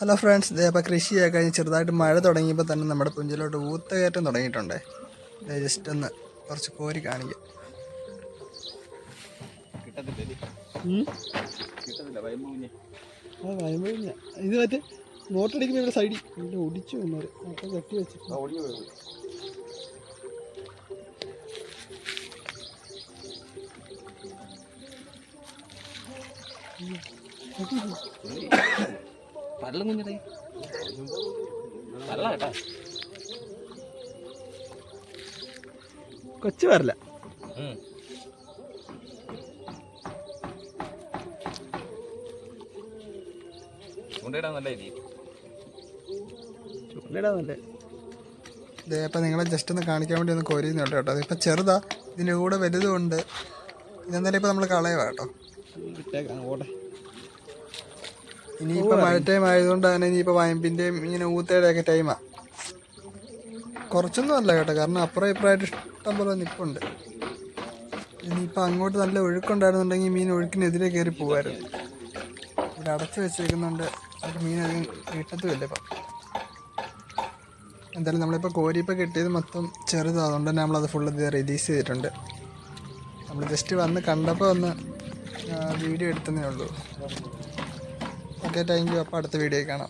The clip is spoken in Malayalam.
ഹലോ ഫ്രണ്ട്സ്, ഇതേ അപ്പോൾ കൃഷിയൊക്കെ കഴിഞ്ഞ് ചെറുതായിട്ട് മഴ തുടങ്ങിയപ്പോൾ തന്നെ നമ്മുടെ പുഞ്ചിലോട്ട് ഊത്തകയറ്റം തുടങ്ങിയിട്ടുണ്ട്. ജസ്റ്റ് ഒന്ന് കുറച്ച് കോരി കാണിക്കാം. വയമ്പഴിഞ്ഞ ഇത് മറ്റേ നോട്ടടിക്കുമ്പോൾ ഇവിടെ സൈഡിൽ പിന്നെ ഒടിച്ചു വന്നവർ അപ്പം കെട്ടി വെച്ചിട്ട് പരലും കുഞ്ഞിട്ടേ പരല കേട്ടാ കൊച്ചു വരല. ചൂണ്ടയിടാൻ നല്ല രീതി ചൂണ്ടയിടാന്നല്ലേ. ഇതേ അപ്പം നിങ്ങളെ ജസ്റ്റ് ഒന്ന് കാണിക്കാൻ വേണ്ടി ഒന്ന് കോരിയുന്നുണ്ട് കേട്ടോ. അതിപ്പോൾ ചെറുതാ, ഇതിൻ്റെ കൂടെ വലുതുമുണ്ട്. ഇതെന്നാലും ഇപ്പോൾ നമ്മൾ കളയുക കേട്ടോ. ഓടെ ഇനിയിപ്പോൾ മഴ ടൈം ആയതുകൊണ്ട് തന്നെ ഇനിയിപ്പോൾ വയമ്പിൻ്റെയും ഇങ്ങനെ ഊത്തയുടെയൊക്കെ ടൈമാണ്. കുറച്ചൊന്നും അല്ല കേട്ടോ, കാരണം അപ്പുറം ഇപ്പുറമായിട്ട് ഇഷ്ടം പോലെ നിൽപ്പുണ്ട്. ഇനിയിപ്പോൾ അങ്ങോട്ട് നല്ല ഒഴുക്കുണ്ടായിരുന്നുണ്ടെങ്കിൽ മീൻ ഒഴുക്കിനെതിരെ കയറി പോകുമായിരുന്നു. ഇവിടെ അടച്ചു വെച്ചേക്കുന്നുണ്ട്, അത് മീൻ അധികം കിട്ടത്തുമില്ല ഇപ്പം. എന്തായാലും നമ്മളിപ്പോൾ കോരിയിപ്പോൾ കിട്ടിയത് മൊത്തം ചെറുതാണ്, അതുകൊണ്ട് തന്നെ നമ്മളത് ഫുള്ള് ഇത് റിലീസ് ചെയ്തിട്ടുണ്ട്. നമ്മൾ ജസ്റ്റ് വന്ന് കണ്ടപ്പോൾ ഒന്ന് വീഡിയോ എടുത്തതേ ഉള്ളൂ. Okay, thank you. അപ്പോൾ അടുത്ത വീഡിയോ കാണാം.